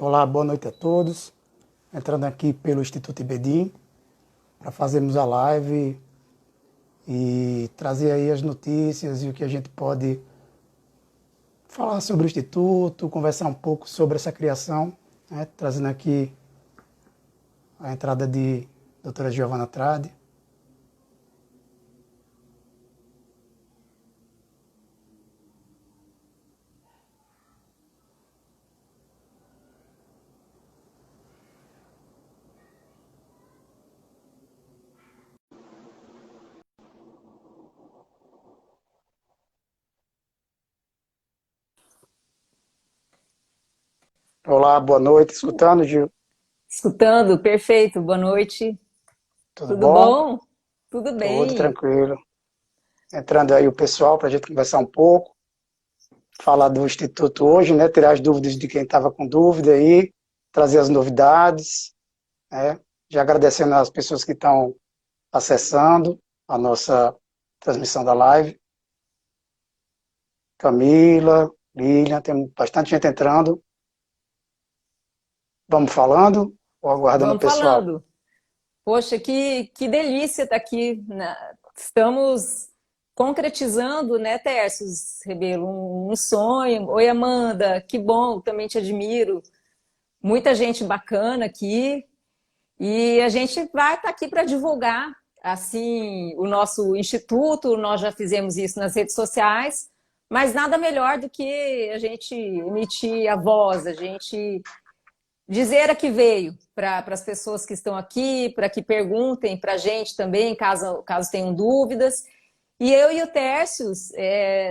Olá, boa noite a todos. Entrando aqui pelo Instituto IBEDIM para fazermos a live e trazer aí as notícias e o que a gente pode falar sobre o Instituto, conversar um pouco sobre essa criação, né? Trazendo aqui a entrada de doutora Giovana Trade. Olá, boa noite. Escutando, Gil? Escutando, perfeito, boa noite. Tudo Tudo bom? bom? Tudo Tudo bem. tranquilo. Entrando aí o pessoal para a gente conversar um pouco, falar do Instituto hoje, né? Tirar as dúvidas de quem estava com dúvida aí, trazer as novidades, né? Já agradecendo as pessoas que estão acessando a nossa transmissão da live. Camila, Lilian, tem bastante gente entrando. Vamos falando ou aguardando o Vamos pessoal? falando. Poxa, que delícia estar aqui, né? Estamos concretizando, né, Tércios Rebelo, um sonho. Oi, Amanda, que bom, também te admiro. Muita gente bacana aqui. E a gente vai estar aqui para divulgar, assim, o nosso instituto. Nós já fizemos isso nas redes sociais, mas nada melhor do que a gente emitir a voz, a gente dizer a que veio para as pessoas que estão aqui, para que perguntem para a gente também, caso tenham dúvidas. E eu e o Tércios,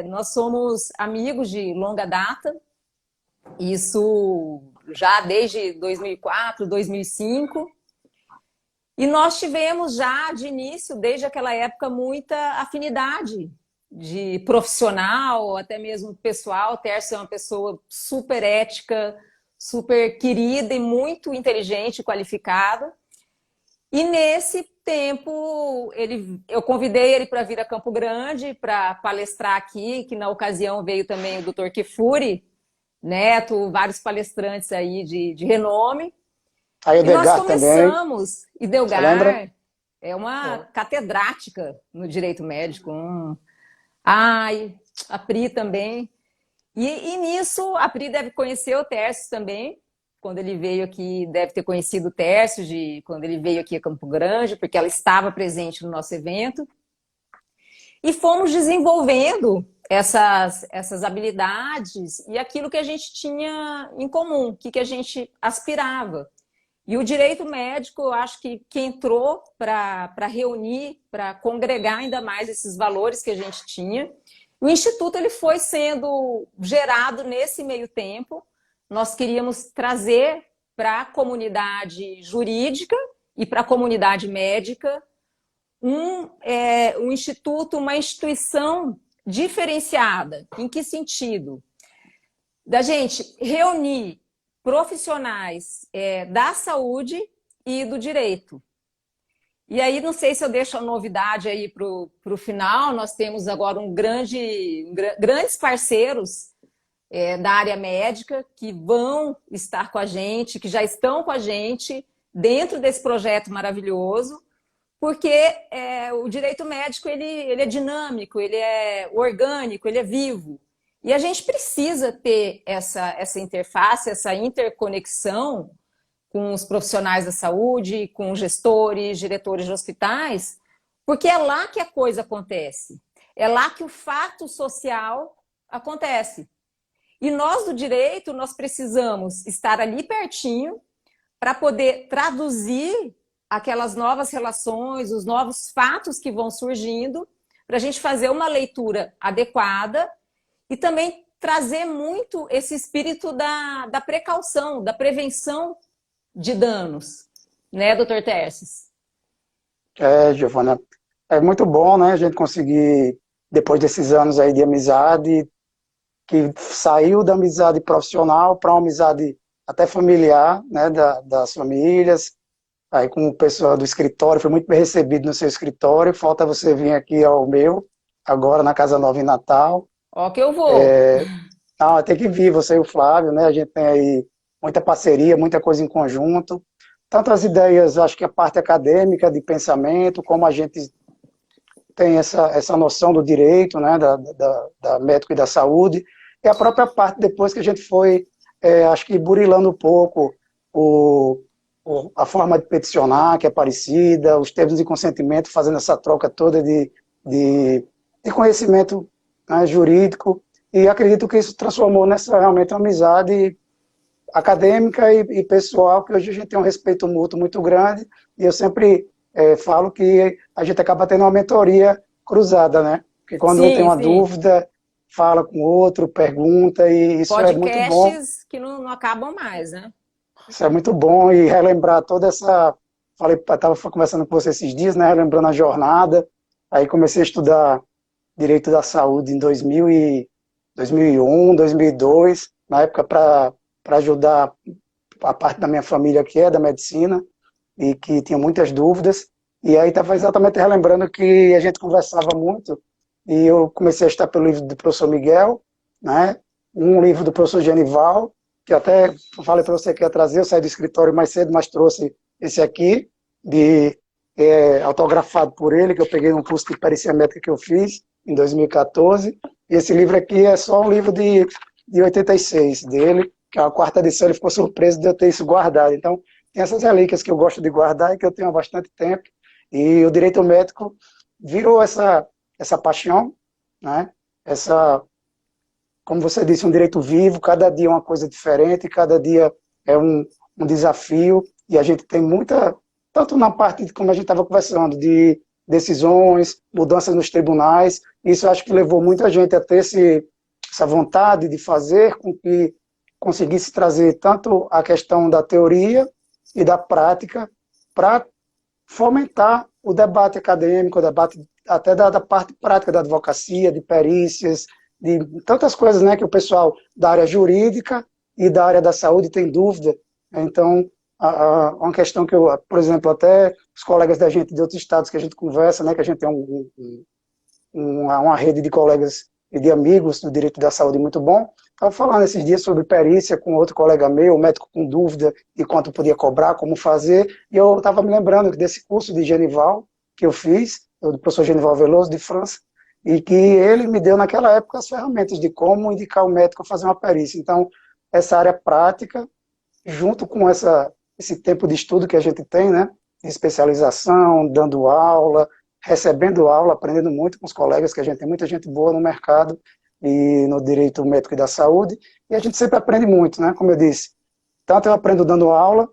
nós somos amigos de longa data, isso já desde 2004, 2005. E nós tivemos já de início, desde aquela época, muita afinidade de profissional, até mesmo pessoal. O Tércio é uma pessoa super ética, super querida e muito inteligente e qualificada. E nesse tempo, eu convidei ele para vir a Campo Grande para palestrar aqui, que na ocasião veio também o Dr. Kifuri Neto, vários palestrantes aí de renome. Aí o E nós Degar também, começamos, você lembra? Idelgar é uma catedrática no direito médico. Ai, a Pri também. E nisso, a Pri deve conhecer o Tércio também, quando ele veio aqui, deve ter conhecido o Tércio quando ele veio aqui a Campo Grande, porque ela estava presente no nosso evento. E fomos desenvolvendo essas habilidades e aquilo que a gente tinha em comum, que a gente aspirava. E o direito médico, eu acho que entrou para reunir, para congregar ainda mais esses valores que a gente tinha. O Instituto ele foi sendo gerado nesse meio tempo. Nós queríamos trazer para a comunidade jurídica e para a comunidade médica um instituto, uma instituição diferenciada. Em que sentido? Da gente reunir profissionais da saúde e do direito. E aí, não sei se eu deixo a novidade aí para o final, nós temos agora grandes parceiros da área médica que vão estar com a gente, que já estão com a gente dentro desse projeto maravilhoso, porque o direito médico ele é dinâmico, ele é orgânico, ele é vivo. E a gente precisa ter essa interface, essa interconexão com os profissionais da saúde, com gestores, diretores de hospitais, porque é lá que a coisa acontece. É lá que o fato social acontece. E nós do direito, nós precisamos estar ali pertinho para poder traduzir aquelas novas relações, os novos fatos que vão surgindo, para a gente fazer uma leitura adequada e também trazer muito esse espírito da precaução, da prevenção de danos, né, doutor Terces? Giovana, é muito bom, né, a gente conseguir, depois desses anos aí de amizade, que saiu da amizade profissional para uma amizade até familiar, né, das famílias, aí com o pessoal do escritório, foi muito bem recebido no seu escritório, falta você vir aqui ao meu, agora na Casa Nova em Natal. Ó que eu vou. Não, tem que vir, você e o Flávio, né, a gente tem aí muita parceria, muita coisa em conjunto. Tanto as ideias, acho que a parte acadêmica de pensamento, como a gente tem essa noção do direito, né, da médico e da saúde, e a própria parte depois que a gente foi, acho que burilando um pouco o, a forma de peticionar, que é parecida, os termos de consentimento, fazendo essa troca toda de, de conhecimento, né, jurídico, e acredito que isso transformou nessa realmente uma amizade acadêmica e pessoal, que hoje a gente tem um respeito mútuo muito grande, e eu sempre falo que a gente acaba tendo uma mentoria cruzada, né? Porque quando um tem Sim, uma sim. dúvida, fala com o outro, pergunta, e isso é muito bom. Podcasts que não acabam mais, né? Isso é muito bom, e relembrar toda essa... Falei, estava conversando com você esses dias, né? Relembrando a jornada, aí comecei a estudar Direito da Saúde em 2001, 2002, na época para ajudar a parte da minha família que é da medicina e que tinha muitas dúvidas. E aí estava exatamente relembrando que a gente conversava muito e eu comecei a estudar pelo livro do professor Miguel, né? Um livro do professor Genival, que até falei para você que ia trazer, eu saí do escritório mais cedo, mas trouxe esse aqui, autografado por ele, que eu peguei num curso de perícia médica que eu fiz em 2014. E esse livro aqui é só um livro de 86 dele, que é a quarta edição, ele ficou surpreso de eu ter isso guardado. Então, tem essas relíquias que eu gosto de guardar e que eu tenho há bastante tempo. E o direito médico virou essa paixão, né? Essa, como você disse, um direito vivo, cada dia é uma coisa diferente, cada dia é um desafio, e a gente tem muita, tanto na parte, como a gente estava conversando, de decisões, mudanças nos tribunais, isso eu acho que levou muita gente a ter essa vontade de fazer com que conseguisse trazer tanto a questão da teoria e da prática para fomentar o debate acadêmico, o debate até da parte prática da advocacia, de perícias, de tantas coisas, né, que o pessoal da área jurídica e da área da saúde tem dúvida. Então, uma questão que eu, por exemplo, até os colegas da gente de outros estados que a gente conversa, né, que a gente tem uma rede de colegas e de amigos do direito da saúde muito bom. Estava falando esses dias sobre perícia com outro colega meu, médico com dúvida de quanto podia cobrar, como fazer, e eu estava me lembrando desse curso de Genival que eu fiz, do professor Genival Veloso, de França, e que ele me deu naquela época as ferramentas de como indicar o médico a fazer uma perícia. Então, essa área prática, junto com esse tempo de estudo que a gente tem, né, de especialização, dando aula, recebendo aula, aprendendo muito com os colegas, que a gente tem muita gente boa no mercado e no direito médico e da saúde, e a gente sempre aprende muito, né? Como eu disse, tanto eu aprendo dando aula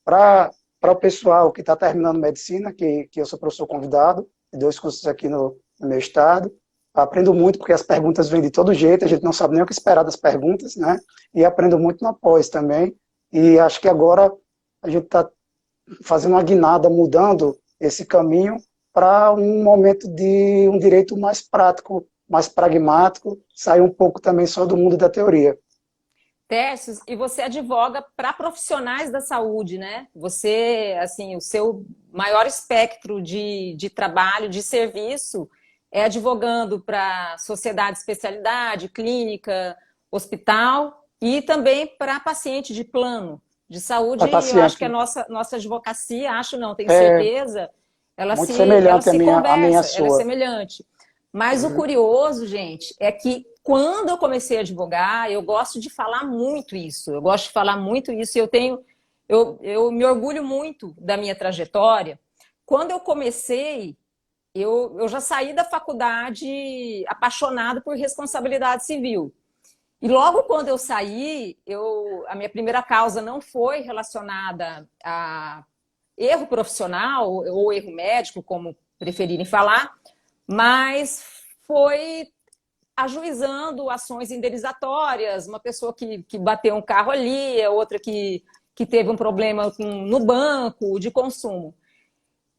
para o pessoal que está terminando medicina, que eu sou professor convidado, de 2 cursos aqui no meu estado, aprendo muito porque as perguntas vêm de todo jeito, a gente não sabe nem o que esperar das perguntas, né? E aprendo muito na pós também, e acho que agora a gente está fazendo uma guinada, mudando esse caminho para um momento de um direito mais prático, mais pragmático, sair um pouco também só do mundo da teoria. Tércios, e você advoga para profissionais da saúde, né? Você, assim, o seu maior espectro de trabalho, de serviço, é advogando para sociedade de especialidade, clínica, hospital e também para paciente de plano de saúde. Para E eu acho que a paciente, nossa advocacia, acho não, tenho é certeza, muito ela semelhante se à minha conversa, ela é sua. semelhante. Mas o Uhum. curioso, gente, é que quando eu comecei a advogar, eu gosto de falar muito isso. Eu gosto de falar muito isso e eu me orgulho muito da minha trajetória. Quando eu comecei, eu já saí da faculdade apaixonado por responsabilidade civil. E logo quando eu saí, a minha primeira causa não foi relacionada a erro profissional ou erro médico, como preferirem falar, mas foi ajuizando ações indenizatórias, uma pessoa que bateu um carro ali, outra que teve um problema no banco de consumo.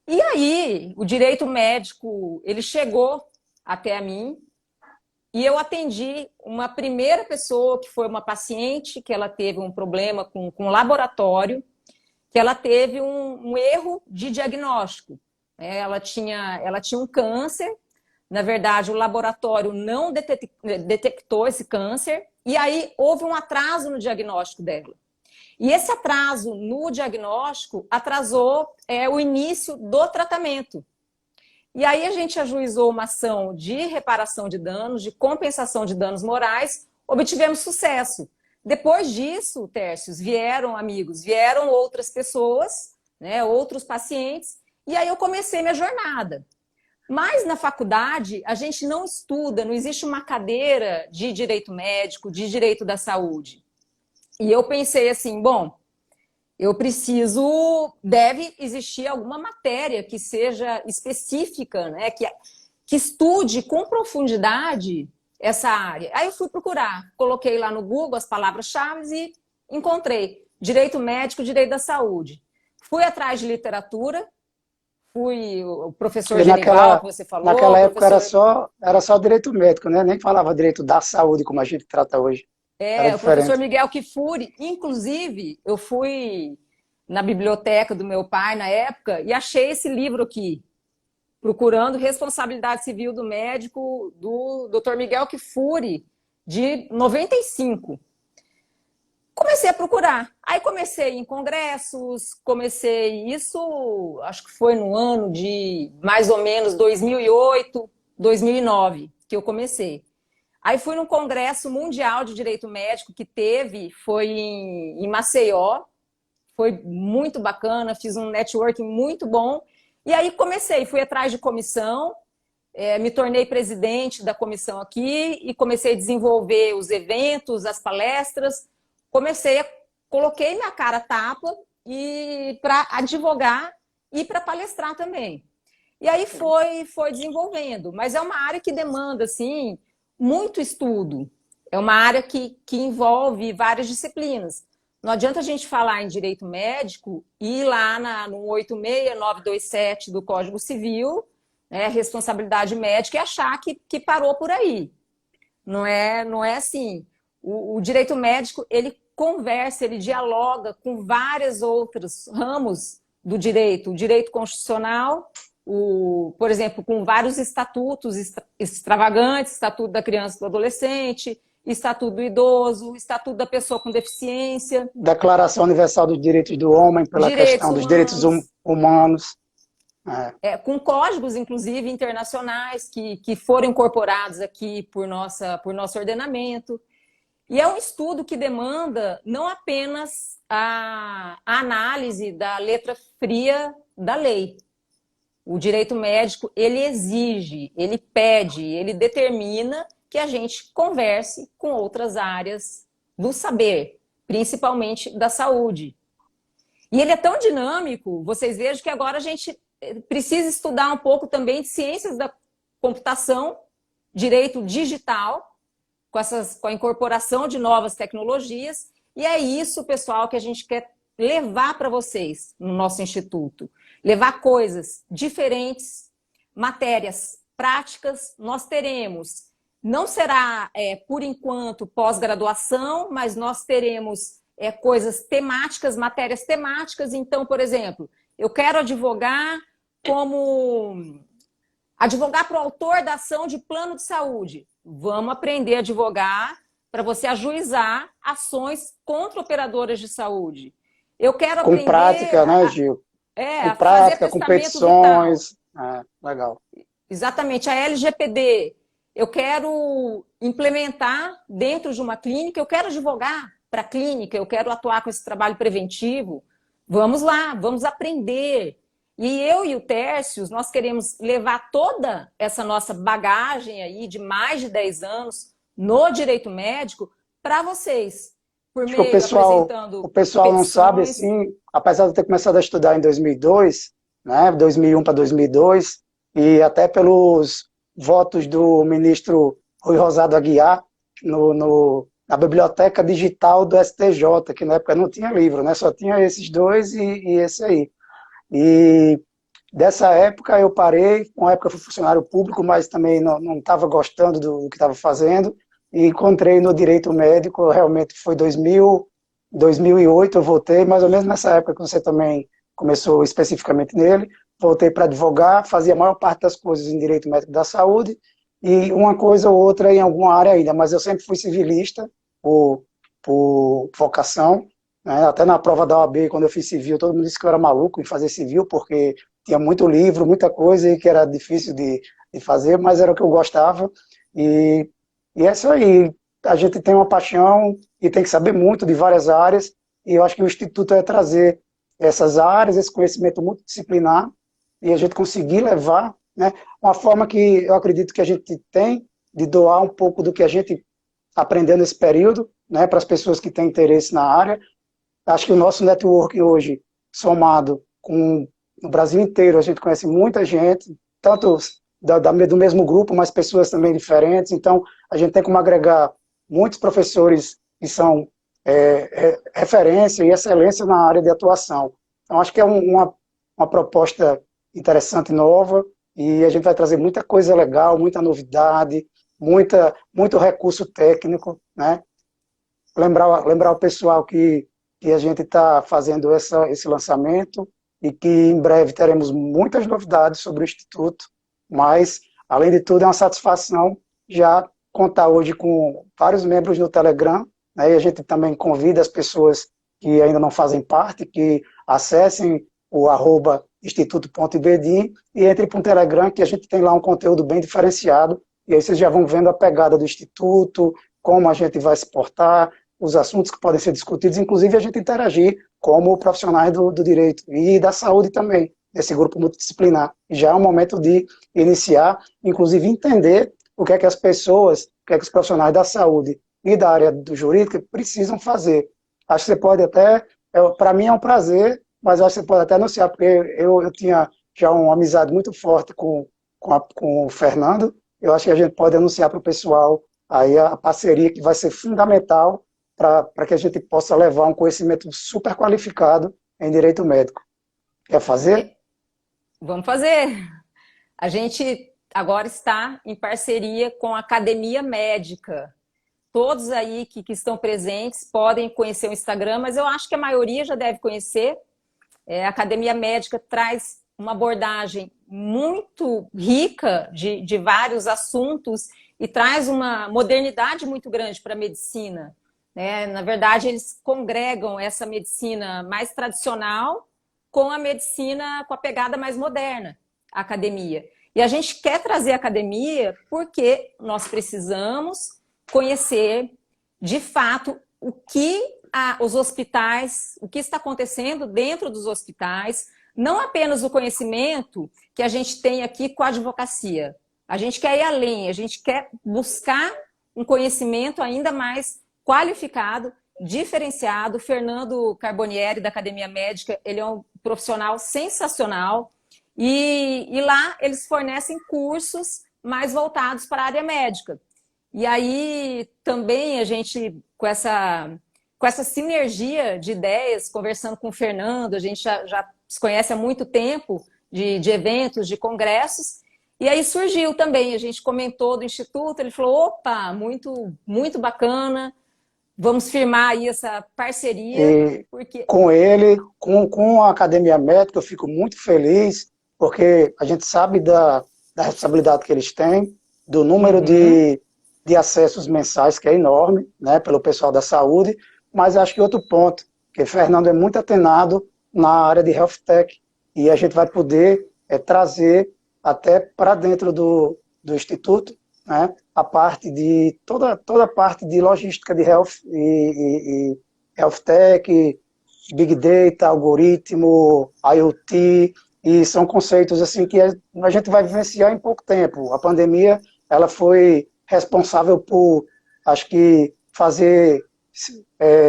E aí, o direito médico, ele chegou até a mim e eu atendi uma primeira pessoa que foi uma paciente, que ela teve um problema com laboratório, que ela teve um erro de diagnóstico. Ela tinha um câncer Na verdade, o laboratório não detectou esse câncer, e aí houve um atraso no diagnóstico dela. E esse atraso no diagnóstico atrasou o início do tratamento. E aí a gente ajuizou uma ação de reparação de danos, de compensação de danos morais, obtivemos sucesso. Depois disso, Tércios, vieram amigos, vieram outras pessoas, né, outros pacientes, e aí eu comecei minha jornada. Mas na faculdade a gente não estuda, não existe uma cadeira de direito médico, de direito da saúde. E eu pensei assim, bom, eu preciso, deve existir alguma matéria que seja específica, né, que estude com profundidade essa área. Aí eu fui procurar, coloquei lá no Google as palavras-chave e encontrei direito médico, direito da saúde. Fui atrás de literatura, fui o professor Genival, que você falou. Naquela época era só direito médico, né? Nem falava direito da saúde, como a gente trata hoje. O professor Miguel Kifuri. Inclusive, eu fui na biblioteca do meu pai na época e achei esse livro aqui, procurando responsabilidade civil do médico, do Dr. Miguel Kifuri, de 95. Comecei a procurar. Aí comecei em congressos, isso acho que foi no ano de mais ou menos 2008, 2009 que eu comecei. Aí fui num congresso mundial de direito médico que foi em Maceió, foi muito bacana, fiz um networking muito bom. E aí fui atrás de comissão, me tornei presidente da comissão aqui e comecei a desenvolver os eventos, as palestras. Coloquei minha cara a tapa e para advogar e para palestrar também. E aí foi desenvolvendo, mas é uma área que demanda assim muito estudo. É uma área que envolve várias disciplinas. Não adianta a gente falar em direito médico e ir lá no 86927 do Código Civil, né, responsabilidade médica, e achar que parou por aí. Não é assim. O direito médico, ele conversa, ele dialoga com vários outros ramos do direito. O direito constitucional, por exemplo, com vários estatutos extravagantes, Estatuto da Criança e do Adolescente, Estatuto do Idoso, Estatuto da Pessoa com Deficiência. Declaração Universal dos Direitos do Homem, pela questão dos direitos humanos. Com códigos, inclusive, internacionais que foram incorporados aqui por nosso ordenamento. E é um estudo que demanda não apenas a análise da letra fria da lei. O direito médico, ele exige, ele pede, ele determina que a gente converse com outras áreas do saber, principalmente da saúde. E ele é tão dinâmico, vocês vejam que agora a gente precisa estudar um pouco também de ciências da computação, direito digital, com a incorporação de novas tecnologias, e é isso, pessoal, que a gente quer levar para vocês no nosso instituto. Levar coisas diferentes, matérias práticas. Nós teremos, não será, por enquanto, pós-graduação, mas nós teremos coisas temáticas, matérias temáticas. Então, por exemplo, eu quero advogar para o autor da ação de plano de saúde. Vamos aprender a advogar para você ajuizar ações contra operadoras de saúde. Eu quero aprender... Com prática, né, Gil? Com prática, com petições. Legal. Exatamente. A LGPD. Eu quero implementar dentro de uma clínica, eu quero advogar para a clínica, eu quero atuar com esse trabalho preventivo. Vamos lá, vamos aprender. E eu e o Tércios, nós queremos levar toda essa nossa bagagem aí de mais de 10 anos no direito médico para vocês. Por meio, o pessoal não sabe, assim, apesar de eu ter começado a estudar em 2002, né, 2001 para 2002, e até pelos votos do ministro Rui Rosado Aguiar, na biblioteca digital do STJ, que na época não tinha livro, né, só tinha esses dois e esse aí. E dessa época eu parei, uma época eu fui funcionário público, mas também não estava gostando do que estava fazendo, e encontrei no direito médico, realmente foi 2008 eu voltei, mais ou menos nessa época que você também começou especificamente nele, voltei para advogar, fazia a maior parte das coisas em direito médico da saúde, e uma coisa ou outra em alguma área ainda, mas eu sempre fui civilista, por vocação, né? Até na prova da OAB, quando eu fiz civil, todo mundo disse que eu era maluco em fazer civil, porque tinha muito livro, muita coisa, e que era difícil de fazer, mas era o que eu gostava, e, e é isso aí, a gente tem uma paixão e tem que saber muito de várias áreas, e eu acho que o Instituto é trazer essas áreas, esse conhecimento multidisciplinar, e a gente conseguir levar, né, uma forma que eu acredito que a gente tem de doar um pouco do que a gente aprendeu nesse período, né, para as pessoas que têm interesse na área. Acho que o nosso network hoje, somado com no Brasil inteiro, a gente conhece muita gente, tanto do mesmo grupo, mas pessoas também diferentes, então a gente tem como agregar muitos professores que são referência e excelência na área de atuação. Então acho que é uma proposta interessante, nova, e a gente vai trazer muita coisa legal, muita novidade, muito recurso técnico, né? Lembrar o pessoal que a gente está fazendo esse lançamento e que em breve teremos muitas novidades sobre o Instituto, mas, além de tudo, é uma satisfação já contar hoje com vários membros no Telegram, né, e a gente também convida as pessoas que ainda não fazem parte, que acessem o @instituto.ibedim e entrem para um Telegram, que a gente tem lá um conteúdo bem diferenciado, e aí vocês já vão vendo a pegada do Instituto, como a gente vai se portar, os assuntos que podem ser discutidos, inclusive a gente interagir como profissionais do direito e da saúde também, nesse grupo multidisciplinar. Já é um momento de iniciar, inclusive entender o que é que as pessoas, o que é que os profissionais da saúde e da área do jurídico precisam fazer. Acho que você pode até, para mim é um prazer, mas acho que você pode até anunciar, porque eu tinha já uma amizade muito forte com o Fernando, eu acho que a gente pode anunciar para o pessoal aí a parceria que vai ser fundamental para que a gente possa levar um conhecimento super qualificado em direito médico. Quer fazer? Vamos fazer. A gente agora está em parceria com a Academia Médica. Todos aí que estão presentes podem conhecer o Instagram, mas eu acho que a maioria já deve conhecer. A Academia Médica traz uma abordagem muito rica de vários assuntos e traz uma modernidade muito grande para a medicina. Na verdade, eles congregam essa medicina mais tradicional com a medicina com a pegada mais moderna, a academia. E a gente quer trazer a academia porque nós precisamos conhecer, de fato, o que os hospitais, o que está acontecendo dentro dos hospitais, não apenas o conhecimento que a gente tem aqui com a advocacia. A gente quer ir além, a gente quer buscar um conhecimento ainda mais qualificado, diferenciado. Fernando Carbonieri, da Academia Médica, ele é um profissional sensacional e lá eles fornecem cursos mais voltados para a área médica. E aí também a gente, com essa sinergia de ideias, conversando com o Fernando, a gente já se conhece há muito tempo de eventos, de congressos, e aí surgiu também, a gente comentou do Instituto, ele falou, opa, muito, muito bacana, vamos firmar aí essa parceria. Porque... Com ele, com a Academia Médica, eu fico muito feliz, porque a gente sabe da responsabilidade que eles têm, do número de acessos mensais, que é enorme, né, pelo pessoal da saúde, mas acho que outro ponto, que Fernando é muito atenado na área de Health Tech, e a gente vai poder trazer até para dentro do Instituto, né, a parte de, toda a parte de logística de Health e Health Tech, Big Data, algoritmo, IoT, e são conceitos assim que a gente vai vivenciar em pouco tempo. A pandemia, ela foi responsável por, acho que, fazer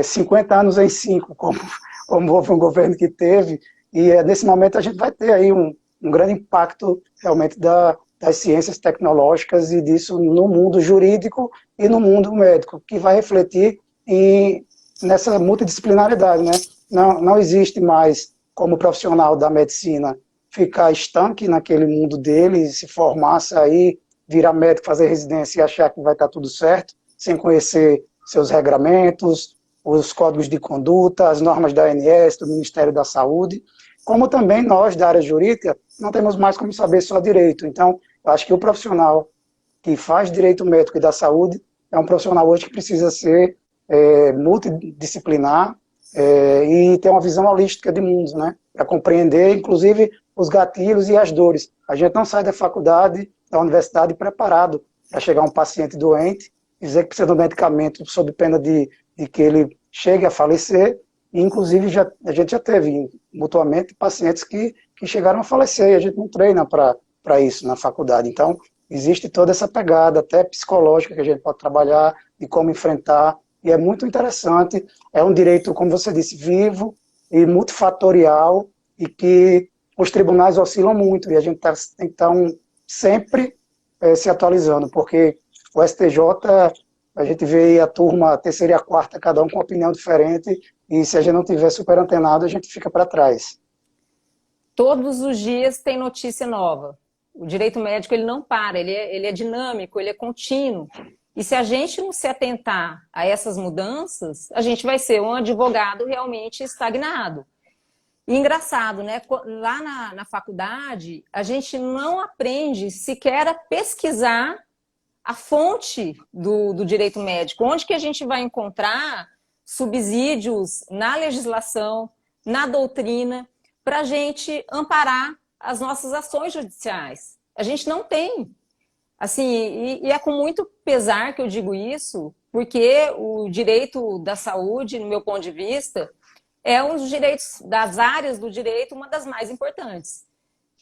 50 anos em 5, como houve um governo que teve, e nesse momento a gente vai ter aí um grande impacto realmente das ciências tecnológicas e disso no mundo jurídico e no mundo médico, que vai refletir nessa multidisciplinaridade, né? Não existe mais, como profissional da medicina, ficar estanque naquele mundo dele, se formar, sair, virar médico, fazer residência e achar que vai estar tudo certo, sem conhecer seus regramentos, os códigos de conduta, as normas da ANS, do Ministério da Saúde. como também nós, da área jurídica, não temos mais como saber só direito. Então, eu acho que o profissional que faz direito médico e da saúde é um profissional hoje que precisa ser multidisciplinar e ter uma visão holística de mundo, né? Para compreender, inclusive, os gatilhos e as dores. A gente não sai da faculdade, da universidade, preparado para chegar um paciente doente, dizer que precisa de um medicamento sob pena de que ele chegue a falecer, e, inclusive, a gente já teve, mutuamente, pacientes que chegaram a falecer, e a gente não treina para isso na faculdade. Então, existe toda essa pegada, até psicológica, que a gente pode trabalhar, de como enfrentar, e é muito interessante. É um direito, como você disse, vivo e multifatorial, e que os tribunais oscilam muito, e a gente tem que estar sempre se atualizando, porque o STJ, a gente vê a turma, a terceira e a quarta, cada um com uma opinião diferente, e se a gente não tiver super antenado, a gente fica para trás. Todos os dias tem notícia nova. O direito médico ele não para, ele é dinâmico, ele é contínuo. E se a gente não se atentar a essas mudanças, a gente vai ser um advogado realmente estagnado. E engraçado, né? Lá na faculdade, a gente não aprende sequer a pesquisar a fonte do direito médico. Onde que a gente vai encontrar subsídios na legislação, na doutrina, para a gente amparar as nossas ações judiciais. A gente não tem. Assim, e é com muito pesar que eu digo isso, porque o direito da saúde, no meu ponto de vista, é um dos direitos, das áreas do direito, uma das mais importantes.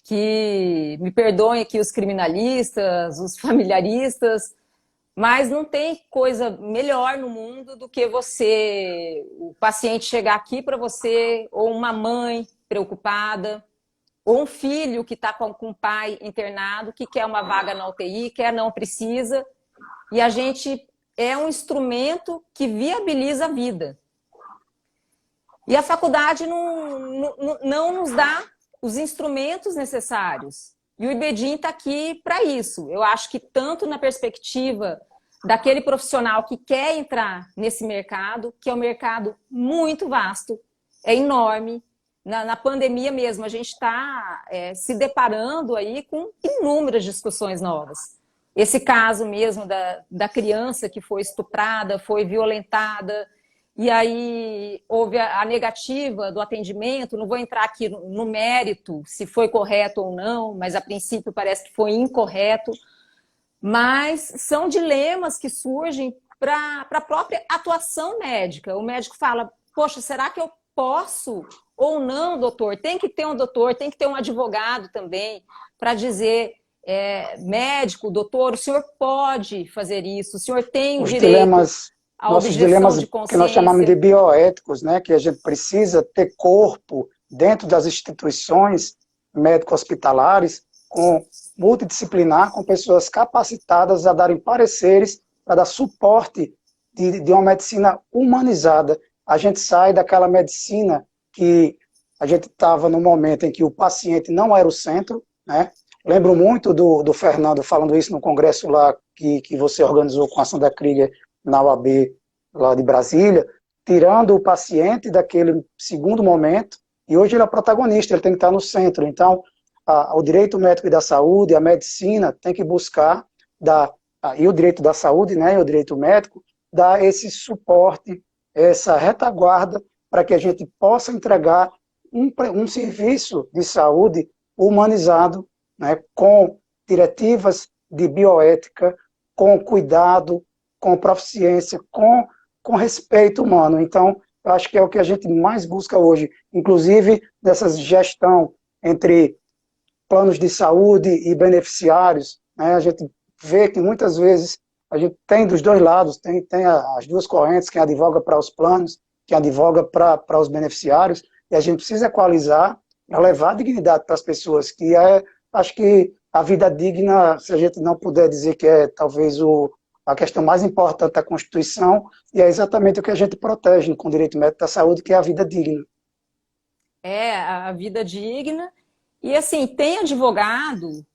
Que me perdoem aqui os criminalistas, os familiaristas, mas não tem coisa melhor no mundo do que o paciente chegar aqui para você, ou uma mãe preocupada, ou um filho que está com o pai internado, que quer uma vaga na UTI, quer não precisa, e a gente é um instrumento que viabiliza a vida. E a faculdade não nos dá os instrumentos necessários. E o IBDIN está aqui para isso. Eu acho que tanto na perspectiva daquele profissional que quer entrar nesse mercado, que é um mercado muito vasto, é enorme. Na pandemia mesmo, a gente está se deparando aí com inúmeras discussões novas. Esse caso mesmo da criança que foi estuprada, foi violentada, e aí houve a negativa do atendimento. Não vou entrar aqui no mérito se foi correto ou não, mas a princípio parece que foi incorreto. Mas são dilemas que surgem para a própria atuação médica. O médico fala, poxa, será que eu posso ou não, doutor? Tem que ter um doutor, tem que ter um advogado também para dizer, médico, doutor, o senhor pode fazer isso, o senhor tem o direito à objeção de consciência. Que nós chamamos de bioéticos, né? Que a gente precisa ter corpo dentro das instituições médico-hospitalares, com multidisciplinar, com pessoas capacitadas a darem pareceres para dar suporte de uma medicina humanizada. A gente sai daquela medicina que a gente estava no momento em que o paciente não era o centro, né? Lembro muito do Fernando falando isso no congresso lá que você organizou com a Sandra Krieger na UAB lá de Brasília, tirando o paciente daquele segundo momento, e hoje ele é protagonista, ele tem que estar no centro. Então, o direito médico e da saúde, a medicina tem que buscar e o direito da saúde, né, e o direito médico, dar esse suporte, essa retaguarda, para que a gente possa entregar um serviço de saúde humanizado, né, com diretivas de bioética, com cuidado, com proficiência, com respeito humano. Então, eu acho que é o que a gente mais busca hoje, inclusive nessa gestão entre planos de saúde e beneficiários, né? A gente vê que muitas vezes a gente tem dos dois lados, tem as duas correntes, quem advoga para os planos, quem advoga para os beneficiários, e a gente precisa equalizar, levar dignidade para as pessoas, que acho que a vida digna, se a gente não puder dizer que é talvez a questão mais importante da Constituição, e é exatamente o que a gente protege com o direito médico da saúde, que é a vida digna. É, a vida digna. E assim, tem advogado,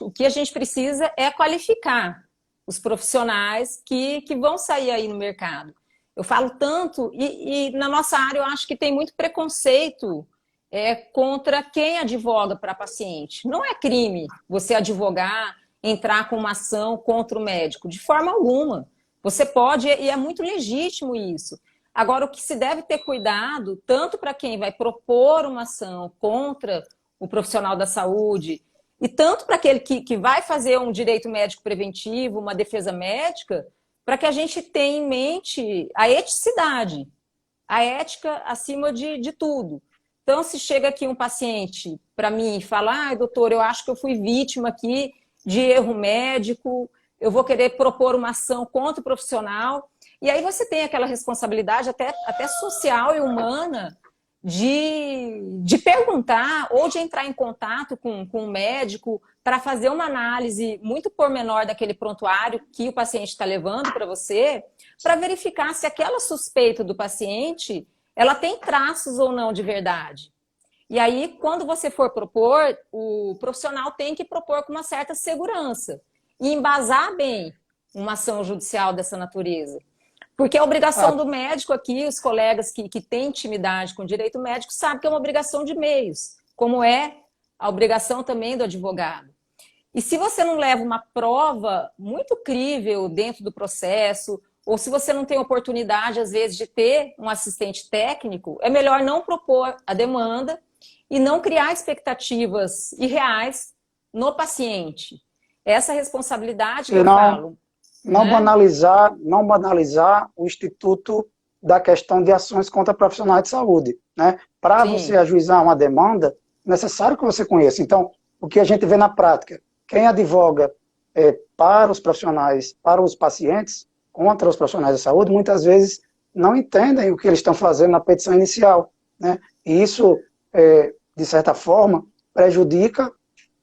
o que a gente precisa é qualificar os profissionais que vão sair aí no mercado. Eu falo tanto, e na nossa área eu acho que tem muito preconceito contra quem advoga para paciente. Não é crime você advogar, entrar com uma ação contra o médico, de forma alguma. Você pode, e é muito legítimo isso. Agora, o que se deve ter cuidado, tanto para quem vai propor uma ação contra o profissional da saúde, e tanto para aquele que vai fazer um direito médico preventivo, uma defesa médica, para que a gente tenha em mente a eticidade, a ética acima de tudo. Então, se chega aqui um paciente para mim e fala, doutor, eu acho que eu fui vítima aqui de erro médico, eu vou querer propor uma ação contra o profissional. E aí você tem aquela responsabilidade até social e humana de perguntar ou de entrar em contato com o médico para fazer uma análise muito pormenor daquele prontuário que o paciente está levando para você, para verificar se aquela suspeita do paciente ela tem traços ou não de verdade. E aí, quando você for propor, o profissional tem que propor com uma certa segurança e embasar bem uma ação judicial dessa natureza. Porque a obrigação do médico aqui, os colegas que têm intimidade com o direito médico sabem que é uma obrigação de meios, como é a obrigação também do advogado. E se você não leva uma prova muito crível dentro do processo, ou se você não tem oportunidade, às vezes, de ter um assistente técnico, é melhor não propor a demanda e não criar expectativas irreais no paciente. Essa responsabilidade que eu falo. Não banalizar o instituto da questão de ações contra profissionais de saúde. Né? Para você ajuizar uma demanda, é necessário que você conheça. Então, o que a gente vê na prática, quem advoga para os profissionais, para os pacientes, contra os profissionais de saúde, muitas vezes não entendem o que eles estão fazendo na petição inicial. Né? E isso, de certa forma, prejudica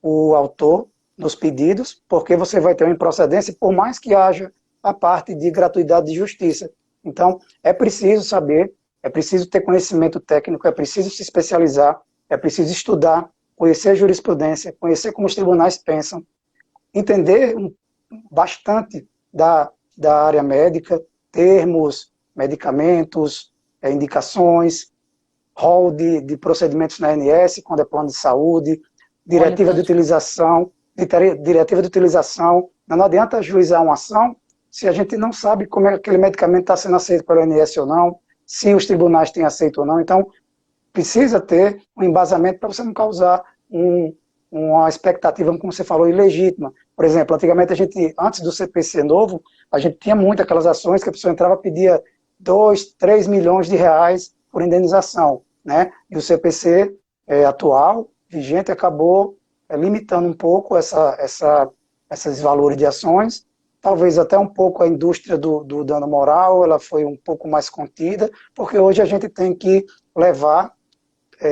o autor nos pedidos, porque você vai ter uma improcedência, por mais que haja a parte de gratuidade de justiça. Então, é preciso saber, é preciso ter conhecimento técnico, é preciso se especializar, é preciso estudar, conhecer a jurisprudência, conhecer como os tribunais pensam, entender bastante da área médica, termos, medicamentos, indicações, rol de procedimentos na ANS, quando é plano de saúde, diretiva de utilização, não adianta ajuizar uma ação se a gente não sabe como aquele medicamento está sendo aceito pelo ANS ou não, se os tribunais têm aceito ou não. Então, precisa ter um embasamento para você não causar uma expectativa, como você falou, ilegítima. Por exemplo, antigamente antes do CPC novo, a gente tinha muito aquelas ações que a pessoa entrava e pedia 2, 3 milhões de reais por indenização, né? E o CPC atual, vigente, acabou limitando um pouco esses valores de ações, talvez até um pouco a indústria do dano moral, ela foi um pouco mais contida, porque hoje a gente tem que levar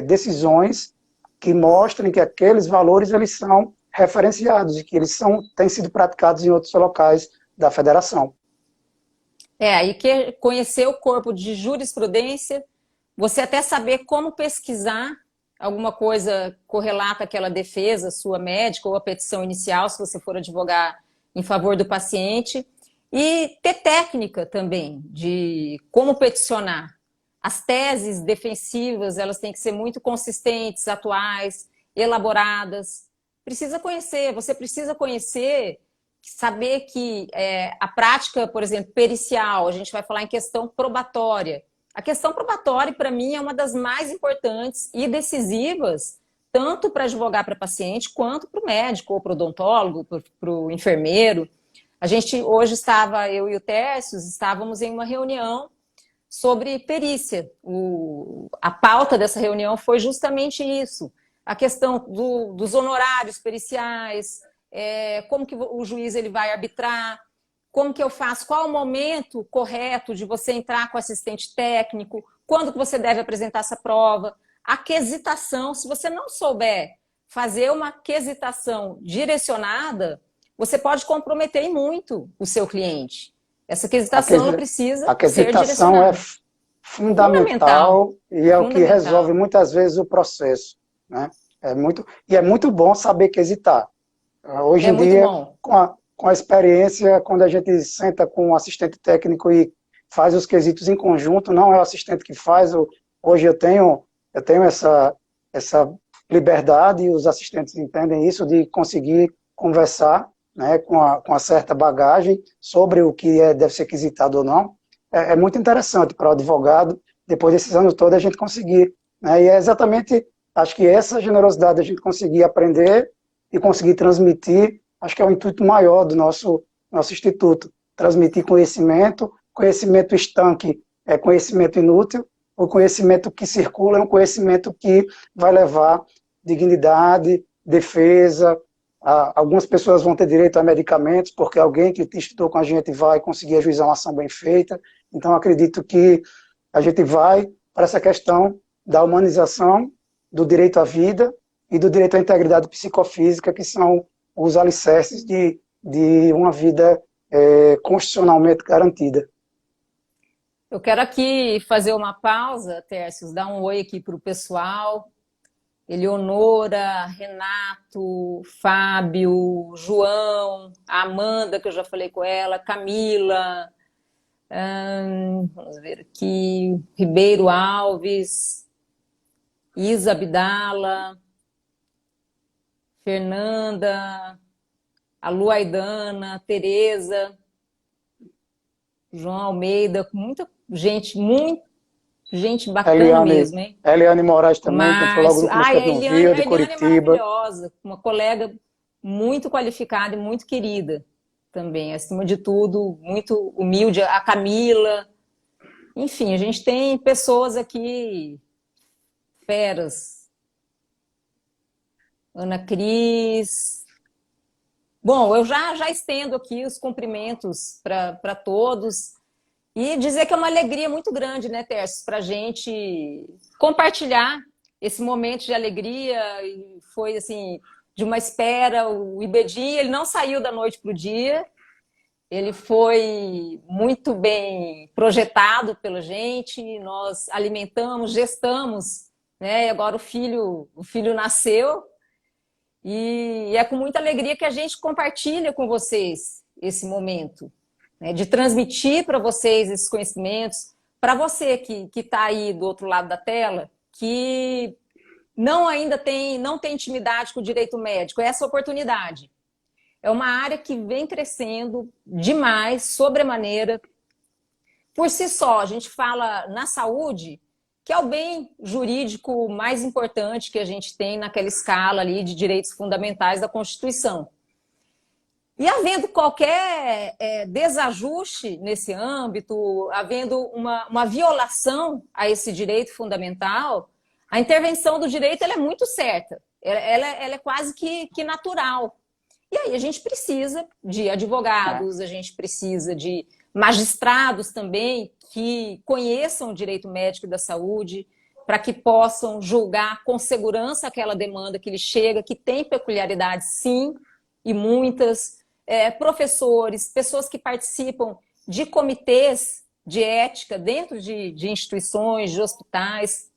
decisões que mostrem que aqueles valores eles são referenciados e que eles têm sido praticados em outros locais da federação. Aí que conhecer o corpo de jurisprudência, você até saber como pesquisar alguma coisa correlata àquela defesa sua médica ou a petição inicial, se você for advogar em favor do paciente, e ter técnica também de como peticionar. As teses defensivas, elas têm que ser muito consistentes, atuais, elaboradas. Você precisa conhecer, saber que a prática, por exemplo, pericial, a gente vai falar em questão probatória. A questão probatória, para mim, é uma das mais importantes e decisivas, tanto para advogar para paciente, quanto para o médico, ou para o odontólogo, para o enfermeiro. A gente, hoje, eu e o Tércio, estávamos em uma reunião sobre perícia. A pauta dessa reunião foi justamente isso. A questão dos honorários periciais, como que o juiz ele vai arbitrar, como que eu faço, qual o momento correto de você entrar com assistente técnico, quando que você deve apresentar essa prova, a quesitação. Se você não souber fazer uma quesitação direcionada, você pode comprometer muito o seu cliente. Essa quesitação precisa ser direcionada. A quesitação é fundamental e é o que resolve muitas vezes o processo. Né? É muito bom saber quesitar. Hoje em dia, com a experiência, quando a gente senta com um assistente técnico e faz os quesitos em conjunto, não é o assistente que faz. Hoje eu tenho essa liberdade, e os assistentes entendem isso, de conseguir conversar, né, com a certa bagagem sobre o que deve ser quisitado ou não. É muito interessante para o advogado, depois desses anos todos, a gente conseguir, né, e é exatamente, acho que essa generosidade, a gente conseguir aprender e conseguir transmitir, acho que é o intuito maior do nosso instituto, transmitir conhecimento. Conhecimento estanque é conhecimento inútil, o conhecimento que circula é um conhecimento que vai levar dignidade, defesa. Algumas pessoas vão ter direito a medicamentos, porque alguém que estudou com a gente vai conseguir ajuizar uma ação bem feita. Então, acredito que a gente vai para essa questão da humanização, do direito à vida e do direito à integridade psicofísica, que são os alicerces de uma vida constitucionalmente garantida. Eu quero aqui fazer uma pausa, Tércio, dar um oi aqui para o pessoal. Eleonora, Renato, Fábio, João, a Amanda, que eu já falei com ela, Camila, vamos ver aqui, Ribeiro Alves, Isa Abdala, Fernanda, a Lu Aidana, Tereza, João Almeida, muita gente bacana mesmo, hein? Eliane Moraes também, que entrou logo Márcio. no começo do Rio, de A Eliane é Curitiba. maravilhosa, uma colega muito qualificada e muito querida também, acima de tudo, muito humilde. A Camila. Enfim, a gente tem pessoas aqui, feras. Ana Cris. Bom, eu já estendo aqui os cumprimentos para todos. E dizer que é uma alegria muito grande, né, Tércio, para a gente compartilhar esse momento de alegria. E foi, assim, de uma espera. O IBDI, ele não saiu da noite para o dia, ele foi muito bem projetado pela gente, nós alimentamos, gestamos, né, e agora o filho nasceu, e é com muita alegria que a gente compartilha com vocês esse momento, de transmitir para vocês esses conhecimentos, para você que está aí do outro lado da tela, que não tem intimidade com o direito médico, é essa oportunidade. É uma área que vem crescendo demais, sobremaneira. Por si só, a gente fala na saúde, que é o bem jurídico mais importante que a gente tem naquela escala ali de direitos fundamentais da Constituição. E havendo qualquer desajuste nesse âmbito, havendo uma violação a esse direito fundamental, a intervenção do direito ela é muito certa, ela é quase que natural. E aí a gente precisa de advogados, a gente precisa de magistrados também que conheçam o direito médico e da saúde, para que possam julgar com segurança aquela demanda que lhe chega, que tem peculiaridades sim, e muitas. Professores, pessoas que participam de comitês de ética dentro de instituições, de hospitais.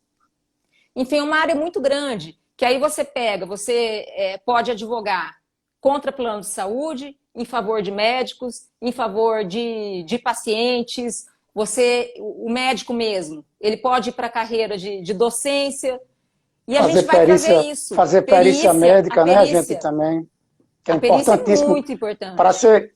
Enfim, é uma área muito grande, que aí você pode advogar contra plano de saúde, em favor de médicos, em favor de pacientes. O médico mesmo, ele pode ir para a carreira de docência, e a gente vai trazer isso. Fazer perícia médica, né, a gente também. Que é importantíssimo. É muito importante.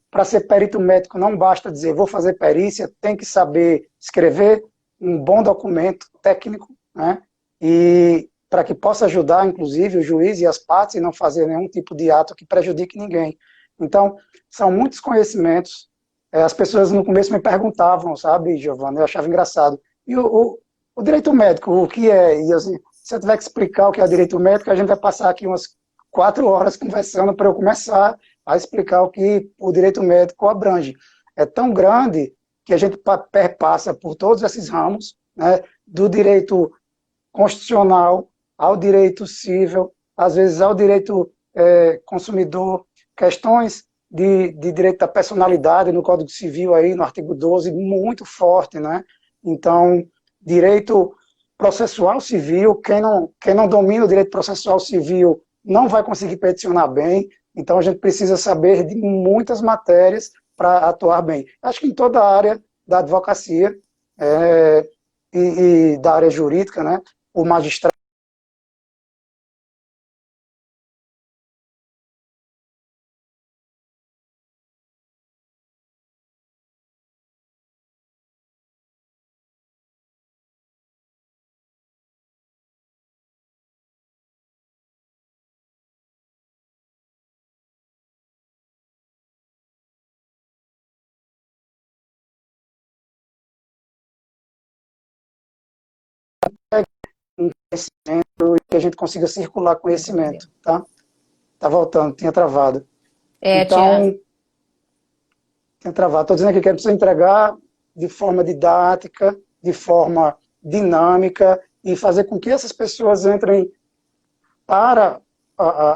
Para ser perito médico, não basta dizer vou fazer perícia, tem que saber escrever um bom documento técnico, né? E para que possa ajudar, inclusive, o juiz e as partes e não fazer nenhum tipo de ato que prejudique ninguém. Então, são muitos conhecimentos. As pessoas no começo me perguntavam, sabe, Giovana, eu achava engraçado. E o direito médico, o que é? E assim, se eu tiver que explicar o que é o direito médico, a gente vai passar aqui umas 4 horas conversando para eu começar a explicar o que o direito médico abrange. É tão grande que a gente perpassa por todos esses ramos, né, do direito constitucional ao direito civil, às vezes ao direito consumidor, questões de direito da personalidade no Código Civil, aí, no artigo 12, muito forte, né? Então, direito processual civil, quem não domina o direito processual civil não vai conseguir peticionar bem, então a gente precisa saber de muitas matérias para atuar bem. Acho que em toda a área da advocacia e da área jurídica, né, o magistrado e que a gente consiga circular conhecimento, tá? Tá voltando, tinha travado. Tiago. Então, tinha travado. Estou dizendo aqui que a gente precisa entregar de forma didática, de forma dinâmica, e fazer com que essas pessoas entrem para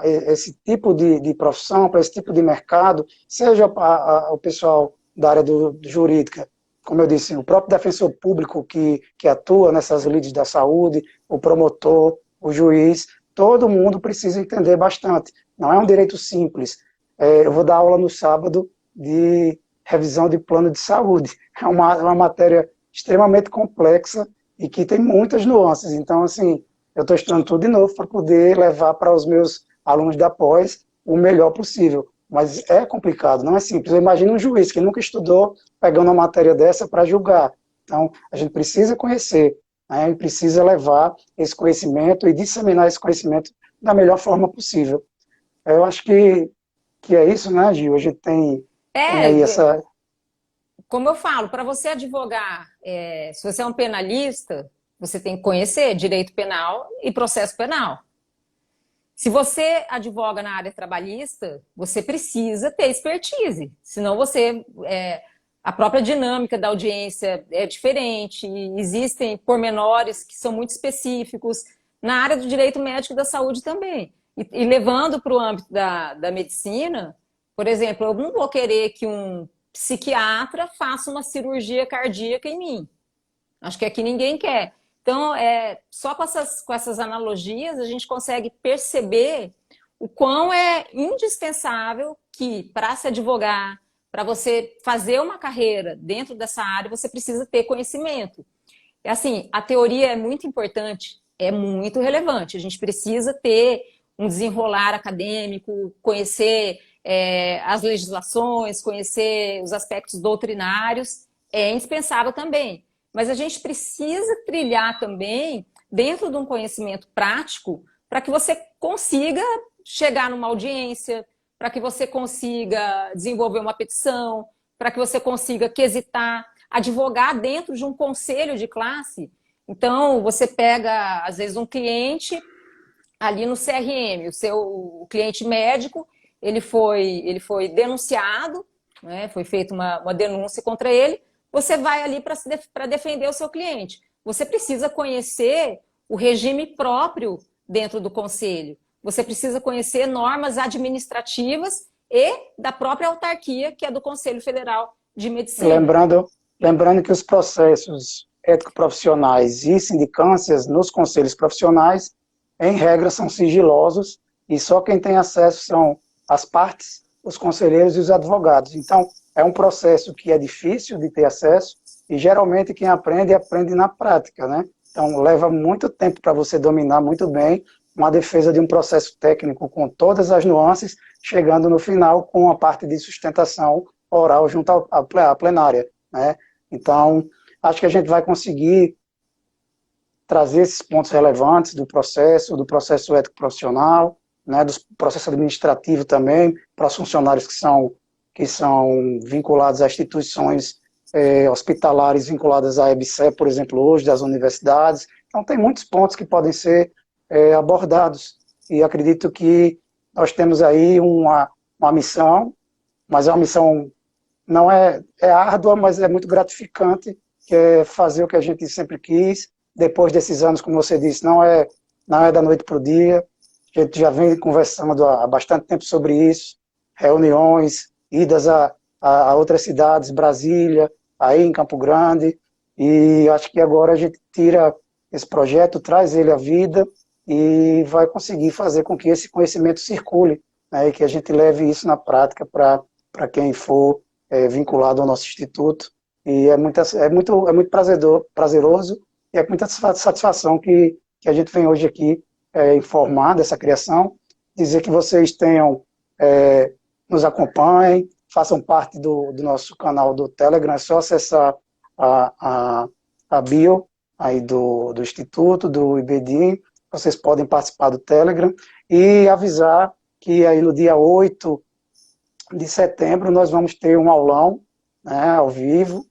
esse tipo de profissão, para esse tipo de mercado, seja o pessoal da área jurídica, como eu disse, o próprio defensor público que atua nessas lides da saúde, o promotor, o juiz, todo mundo precisa entender bastante. Não é um direito simples. Eu vou dar aula no sábado de revisão de plano de saúde. É uma matéria extremamente complexa e que tem muitas nuances. Então, assim, eu estou estudando tudo de novo para poder levar para os meus alunos da pós o melhor possível. Mas é complicado, não é simples. Eu imagino um juiz que nunca estudou pegando uma matéria dessa para julgar. Então, a gente precisa conhecer, né, e precisa levar esse conhecimento e disseminar esse conhecimento da melhor forma possível. Eu acho que é isso, né, Gil? A gente tem aí essa... Como eu falo, para você advogar, se você é um penalista, você tem que conhecer direito penal e processo penal. Se você advoga na área trabalhista, você precisa ter expertise, senão a própria dinâmica da audiência é diferente, existem pormenores que são muito específicos, na área do direito médico e da saúde também. E levando para o âmbito da medicina, por exemplo, eu não vou querer que um psiquiatra faça uma cirurgia cardíaca em mim. Acho que aqui ninguém quer. Então, só com essas analogias, a gente consegue perceber o quão é indispensável que, para se advogar, para você fazer uma carreira dentro dessa área, você precisa ter conhecimento. Assim, a teoria é muito importante, é muito relevante. A gente precisa ter um desenrolar acadêmico, conhecer as legislações, conhecer os aspectos doutrinários, é indispensável também. Mas a gente precisa trilhar também dentro de um conhecimento prático para que você consiga chegar numa audiência, para que você consiga desenvolver uma petição, para que você consiga quesitar, advogar dentro de um conselho de classe. Então, você pega, às vezes, um cliente ali no CRM, o cliente médico, ele foi denunciado, né, foi feita uma denúncia contra ele, você vai ali para defender o seu cliente. Você precisa conhecer o regime próprio dentro do conselho. Você precisa conhecer normas administrativas e da própria autarquia, que é do Conselho Federal de Medicina. Lembrando que os processos ético-profissionais e sindicâncias nos conselhos profissionais, em regra, são sigilosos e só quem tem acesso são as partes, os conselheiros e os advogados. Então, é um processo que é difícil de ter acesso e, geralmente, quem aprende na prática, né? Então, leva muito tempo para você dominar muito bem uma defesa de um processo técnico com todas as nuances, chegando no final com a parte de sustentação oral junto à plenária, né? Então, acho que a gente vai conseguir trazer esses pontos relevantes do processo ético-profissional, né, do processo administrativo também, para os funcionários que são vinculados a instituições hospitalares vinculadas à EBSER, por exemplo, hoje, das universidades. Então, tem muitos pontos que podem ser abordados, e acredito que nós temos aí uma missão, mas é uma missão, não é árdua, mas é muito gratificante, que é fazer o que a gente sempre quis, depois desses anos, como você disse, não é da noite para o dia, a gente já vem conversando há bastante tempo sobre isso, reuniões, idas a outras cidades, Brasília, aí em Campo Grande, e acho que agora a gente tira esse projeto, traz ele à vida e vai conseguir fazer com que esse conhecimento circule, né, e que a gente leve isso na prática para quem for vinculado ao nosso instituto. E é muito prazeroso e é com muita satisfação que a gente vem hoje aqui informar dessa criação, dizer que vocês nos acompanhem, façam parte do nosso canal do Telegram, é só acessar a bio aí do Instituto, do IBD, vocês podem participar do Telegram, e avisar que aí no dia 8 de setembro nós vamos ter um aulão, né, ao vivo,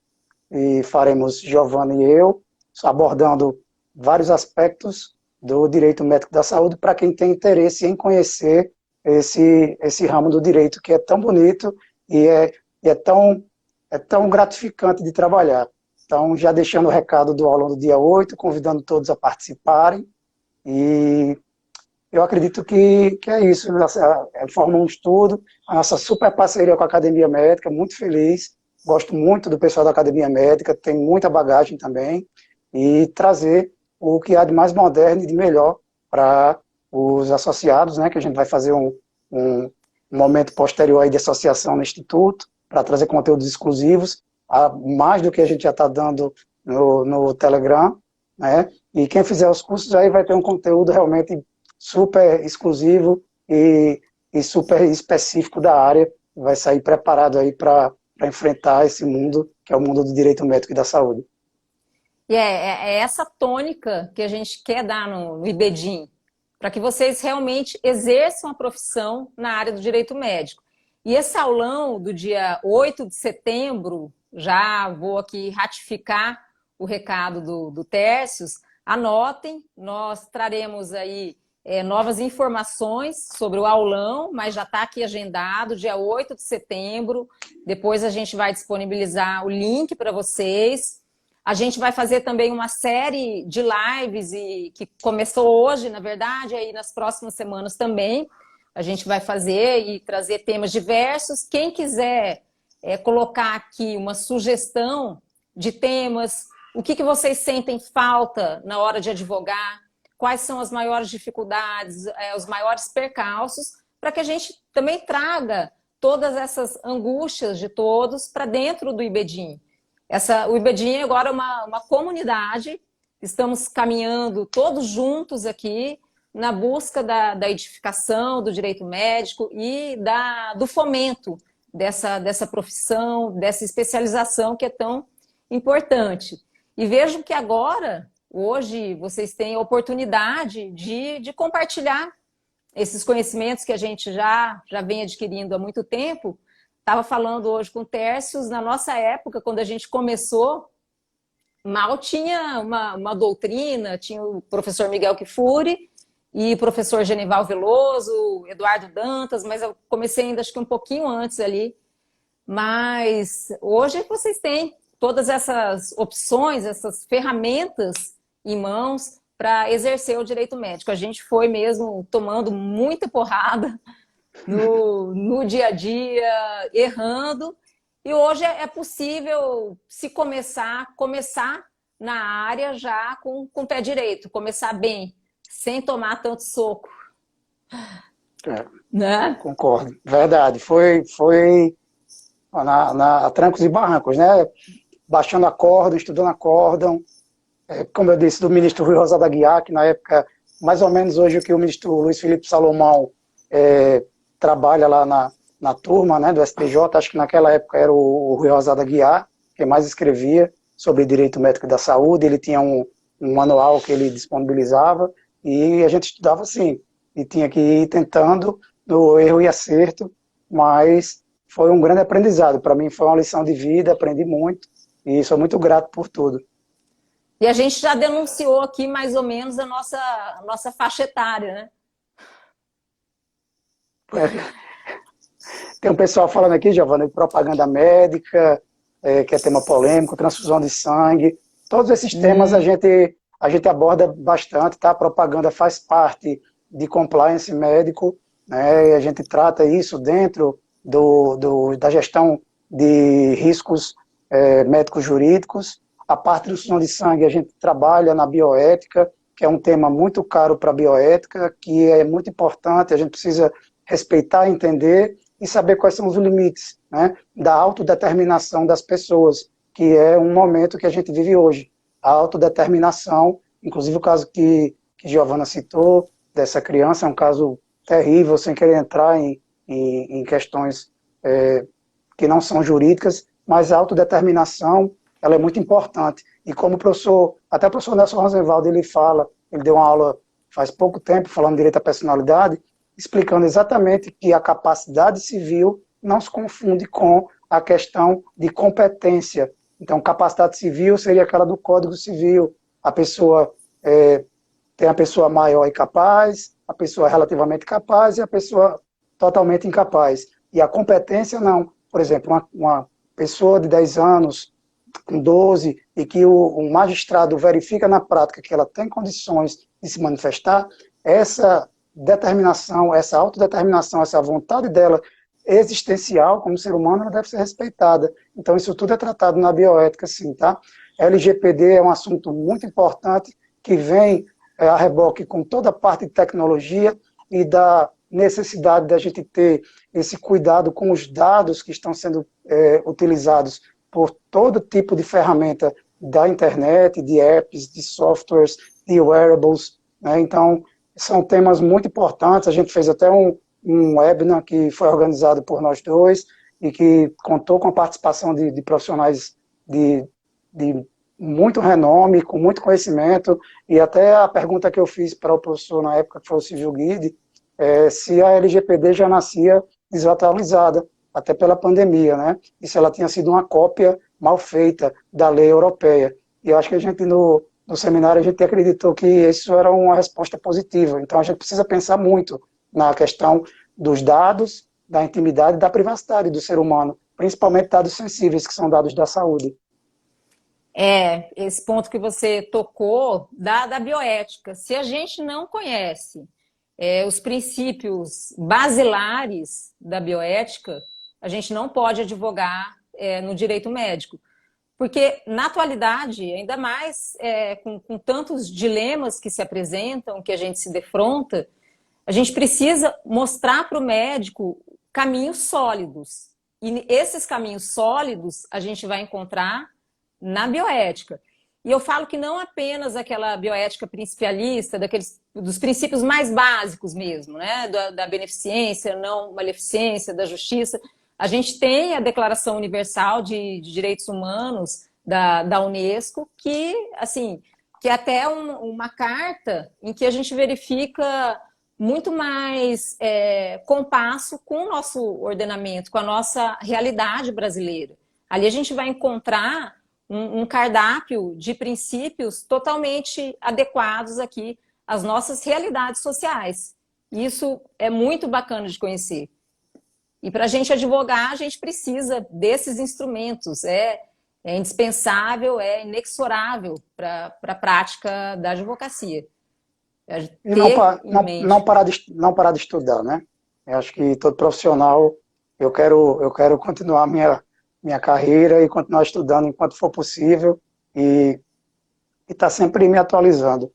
e faremos Giovana e eu, abordando vários aspectos do direito médico da saúde para quem tem interesse em conhecer esse ramo do direito que é tão bonito e é tão gratificante de trabalhar. Então, já deixando o recado do aula do dia 8, convidando todos a participarem, e eu acredito que é isso, forma um estudo, a nossa super parceria com a Academia Médica, muito feliz, gosto muito do pessoal da Academia Médica, tem muita bagagem também, e trazer o que há de mais moderno e de melhor para os associados, né, que a gente vai fazer um momento posterior aí de associação no Instituto, para trazer conteúdos exclusivos, mais do que a gente já está dando no Telegram, né, e quem fizer os cursos aí vai ter um conteúdo realmente super exclusivo e super específico da área, vai sair preparado aí para enfrentar esse mundo, que é o mundo do direito médico e da saúde. E é essa tônica que a gente quer dar no IBDIM, para que vocês realmente exerçam a profissão na área do direito médico. E esse aulão do dia 8 de setembro, já vou aqui ratificar o recado do Tércios, anotem, nós traremos aí novas informações sobre o aulão, mas já está aqui agendado, dia 8 de setembro, depois a gente vai disponibilizar o link para vocês. A gente vai fazer também uma série de lives, que começou hoje, na verdade, aí nas próximas semanas também. A gente vai fazer e trazer temas diversos. Quem quiser colocar aqui uma sugestão de temas, o que vocês sentem falta na hora de advogar, quais são as maiores dificuldades, os maiores percalços, para que a gente também traga todas essas angústias de todos para dentro do IBDIM. O IBDIM agora é uma comunidade, estamos caminhando todos juntos aqui na busca da edificação do direito médico e do fomento dessa profissão, dessa especialização que é tão importante. E vejo que agora, hoje, vocês têm a oportunidade de compartilhar esses conhecimentos que a gente já vem adquirindo há muito tempo. Estava falando hoje com o Tércios, na nossa época, quando a gente começou, mal tinha uma doutrina, tinha o professor Miguel Kfouri e o professor Genival Veloso, Eduardo Dantas, mas eu comecei ainda acho que um pouquinho antes ali. Mas hoje vocês têm todas essas opções, essas ferramentas em mãos para exercer o direito médico. A gente foi mesmo tomando muita porrada no dia a dia, errando, e hoje é possível se começar na área já com o pé direito, começar bem, sem tomar tanto soco. Né? Concordo, verdade, foi a trancos e barrancos, né? Baixando acórdão, estudando acórdão, como eu disse, do ministro Rui Rosa da Guiar, que na época, mais ou menos hoje o que o ministro Luiz Felipe Salomão trabalha lá na turma, né, do STJ, acho que naquela época era o Rui Rosa da Guiar, que mais escrevia sobre direito médico da saúde, ele tinha um manual que ele disponibilizava, e a gente estudava assim, e tinha que ir tentando no erro e acerto, mas foi um grande aprendizado, para mim foi uma lição de vida, aprendi muito, e sou muito grato por tudo. E a gente já denunciou aqui mais ou menos a nossa faixa etária, né? Tem um pessoal falando aqui, Giovana, de propaganda médica, que é tema polêmico, transfusão de sangue. Todos esses temas a gente aborda bastante, tá? A propaganda faz parte de compliance médico, né? E a gente trata isso dentro da gestão de riscos médicos jurídicos. A parte de transfusão de sangue a gente trabalha na bioética, que é um tema muito caro para a bioética, que é muito importante, a gente precisa respeitar, entender e saber quais são os limites, né, da autodeterminação das pessoas, que é um momento que a gente vive hoje. A autodeterminação, inclusive o caso que Giovana citou, dessa criança, é um caso terrível, sem querer entrar em questões que não são jurídicas, mas a autodeterminação ela é muito importante. E como até o professor Nelson Rosenwald, ele deu uma aula faz pouco tempo, falando de direito à personalidade, explicando exatamente que a capacidade civil não se confunde com a questão de competência. Então, capacidade civil seria aquela do Código Civil. A pessoa tem a pessoa maior e capaz, a pessoa relativamente capaz e a pessoa totalmente incapaz. E a competência não. Por exemplo, uma pessoa de 10 anos, com 12, e que o magistrado verifica na prática que ela tem condições de se manifestar, essa determinação, essa autodeterminação, essa vontade dela existencial como ser humano, ela deve ser respeitada. Então, isso tudo é tratado na bioética, sim, tá? LGPD é um assunto muito importante que vem a reboque com toda a parte de tecnologia e da necessidade da gente ter esse cuidado com os dados que estão sendo utilizados por todo tipo de ferramenta da internet, de apps, de softwares, de wearables, né? Então, são temas muito importantes. A gente fez até um webinar que foi organizado por nós dois e que contou com a participação de profissionais de muito renome, com muito conhecimento, e até a pergunta que eu fiz para o professor na época, que foi o Civil Guide, se a LGPD já nascia desatualizada, até pela pandemia, né? E se ela tinha sido uma cópia mal feita da lei europeia. E eu acho que a gente, no seminário, a gente acreditou que isso era uma resposta positiva. Então, a gente precisa pensar muito na questão dos dados, da intimidade e da privacidade do ser humano, principalmente dados sensíveis, que são dados da saúde. Esse ponto que você tocou da bioética. Se a gente não conhece os princípios basilares da bioética, a gente não pode advogar no direito médico. Porque, na atualidade, ainda mais com tantos dilemas que se apresentam, que a gente se defronta, a gente precisa mostrar para o médico caminhos sólidos. E esses caminhos sólidos a gente vai encontrar na bioética. E eu falo que não apenas aquela bioética principialista, dos princípios mais básicos mesmo, né? Da beneficência, não maleficência, da justiça. A gente tem a Declaração Universal de Direitos Humanos da Unesco, que, assim, que é até uma carta em que a gente verifica muito mais compasso com o nosso ordenamento, com a nossa realidade brasileira. Ali a gente vai encontrar um cardápio de princípios totalmente adequados aqui às nossas realidades sociais. Isso é muito bacana de conhecer. E para a gente advogar, a gente precisa desses instrumentos. É indispensável, é inexorável para a prática da advocacia. E não parar de estudar, né? Eu acho que todo profissional, eu quero continuar minha carreira e continuar estudando enquanto for possível e estar sempre me atualizando.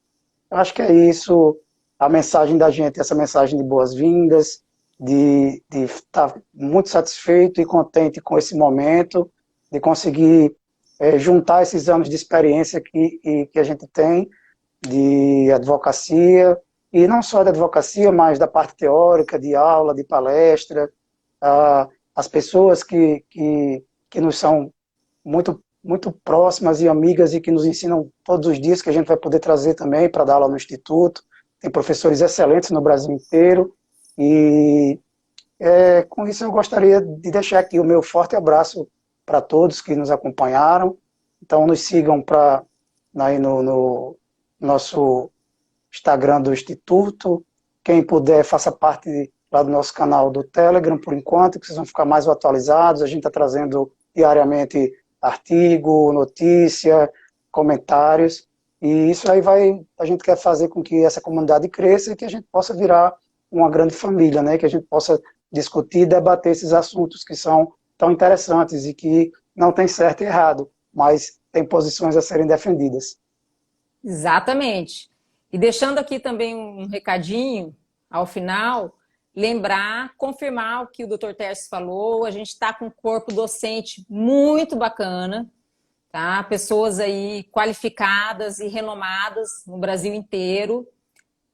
Eu acho que é isso, a mensagem da gente, essa mensagem de boas-vindas, de estar muito satisfeito e contente com esse momento, de conseguir juntar esses anos de experiência que a gente tem de advocacia, e não só da advocacia, mas da parte teórica, de aula, de palestra, as pessoas que nos são muito, muito próximas e amigas e que nos ensinam todos os dias, que a gente vai poder trazer também para dar aula no Instituto. Tem professores excelentes no Brasil inteiro, e com isso eu gostaria de deixar aqui o meu forte abraço para todos que nos acompanharam. Então nos sigam no nosso Instagram do Instituto. Quem puder, faça parte lá do nosso canal do Telegram, por enquanto, que vocês vão ficar mais atualizados. A gente está trazendo diariamente artigo, notícia, comentários, e isso aí a gente quer fazer com que essa comunidade cresça e que a gente possa virar uma grande família, né? Que a gente possa discutir e debater esses assuntos que são tão interessantes e que não tem certo e errado, mas tem posições a serem defendidas. Exatamente. E deixando aqui também um recadinho ao final, lembrar, confirmar o que o Dr. Tércio falou, a gente está com um corpo docente muito bacana, tá? Pessoas aí qualificadas e renomadas no Brasil inteiro,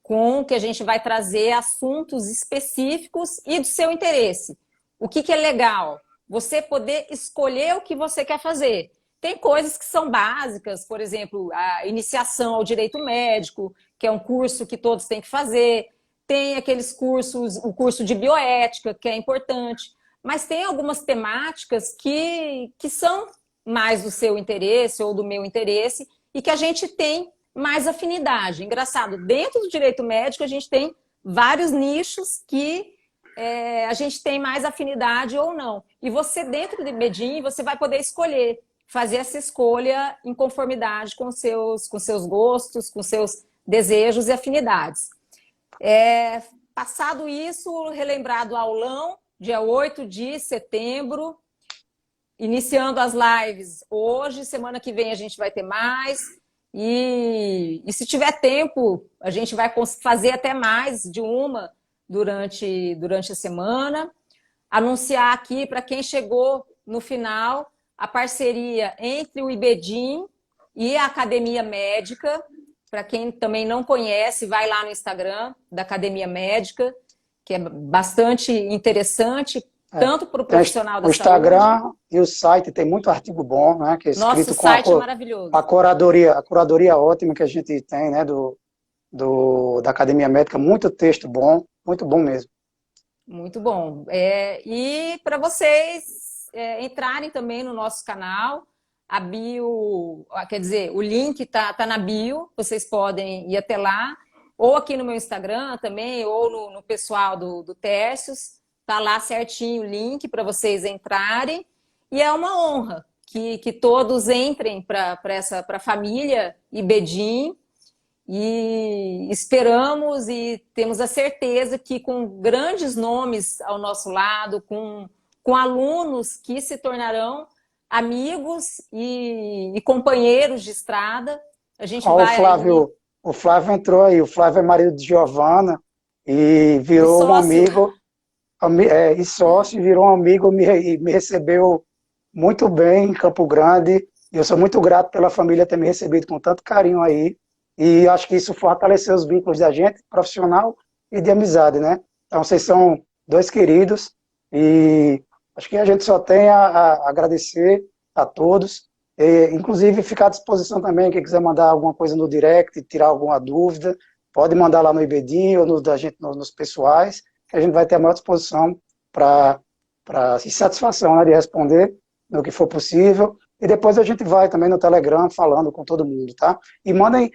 com que a gente vai trazer assuntos específicos e do seu interesse. O que é legal? Você poder escolher o que você quer fazer. Tem coisas que são básicas, por exemplo, a iniciação ao direito médico, que é um curso que todos têm que fazer. Tem aqueles cursos, o curso de bioética, que é importante. Mas tem algumas temáticas que são mais do seu interesse ou do meu interesse e que a gente tem mais afinidade. Engraçado, dentro do direito médico a gente tem vários nichos que a gente tem mais afinidade ou não. E você, dentro do IBEDIN, você vai poder escolher, fazer essa escolha em conformidade com seus gostos, com seus desejos e afinidades. Passado isso, relembrado o aulão, dia 8 de setembro, iniciando as lives hoje, semana que vem a gente vai ter mais. E se tiver tempo, a gente vai fazer até mais de uma durante a semana. Anunciar aqui para quem chegou no final a parceria entre o IBEDIN e a Academia Médica. Para quem também não conhece, vai lá no Instagram da Academia Médica, que é bastante interessante, tanto para o profissional da saúde. O Instagram saúde, e o site tem muito artigo bom, né? Que é escrito nosso site é maravilhoso. A curadoria ótima que a gente tem, né? Da Academia Médica, muito texto bom, muito bom mesmo. Muito bom. E para vocês entrarem também no nosso canal, a bio, quer dizer, o link tá na bio, vocês podem ir até lá, ou aqui no meu Instagram também, ou no pessoal do Tércios, tá lá certinho o link para vocês entrarem, e é uma honra que todos entrem para a família IBEDIN, e esperamos e temos a certeza que com grandes nomes ao nosso lado, com alunos que se tornarão amigos e companheiros de estrada, a gente vai... O Flávio entrou aí, o Flávio é marido de Giovana e virou um amigo, e sócio, virou um amigo e me recebeu muito bem em Campo Grande. Eu sou muito grato pela família ter me recebido com tanto carinho aí. E acho que isso fortaleceu os vínculos da gente, profissional e de amizade, né? Então, vocês são dois queridos e acho que a gente só tem a agradecer a todos. E, inclusive, ficar à disposição também, quem quiser mandar alguma coisa no direct, tirar alguma dúvida, pode mandar lá no IBEDIN ou da gente nos pessoais, que a gente vai ter a maior disposição para satisfação, né, de responder no que for possível. E depois a gente vai também no Telegram falando com todo mundo, tá? E mandem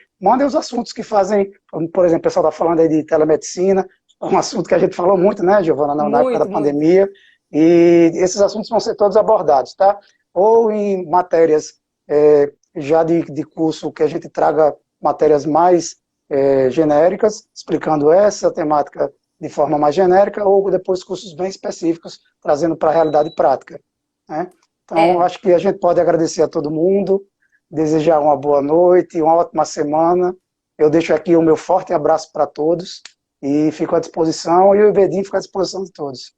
os assuntos que fazem, por exemplo, o pessoal está falando aí de telemedicina, um assunto que a gente falou muito, né, Giovana, na época da pandemia, e esses assuntos vão ser todos abordados, tá? Ou em matérias já de curso que a gente traga matérias mais genéricas, explicando essa temática de forma mais genérica, ou depois cursos bem específicos, trazendo para a realidade prática, né? Então, acho que a gente pode agradecer a todo mundo, desejar uma boa noite, uma ótima semana. Eu deixo aqui o meu forte abraço para todos e fico à disposição, e o IBEDIN fica à disposição de todos.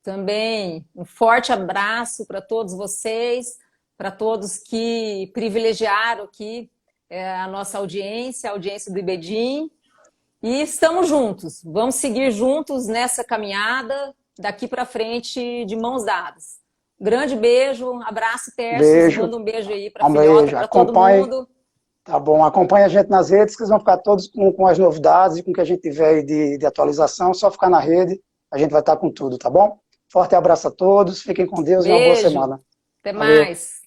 Também um forte abraço para todos vocês, para todos que privilegiaram aqui a nossa audiência, a audiência do IBEDIN. E estamos juntos, vamos seguir juntos nessa caminhada, daqui para frente, de mãos dadas. Grande beijo, abraço, Tércio. Manda um beijo aí para a filhota, para todo mundo. Tá bom, acompanha a gente nas redes, que eles vão ficar todos com as novidades e com o que a gente tiver aí de atualização. Só ficar na rede, a gente vai estar com tudo, tá bom? Forte abraço a todos, fiquem com Deus e uma boa semana. Até mais.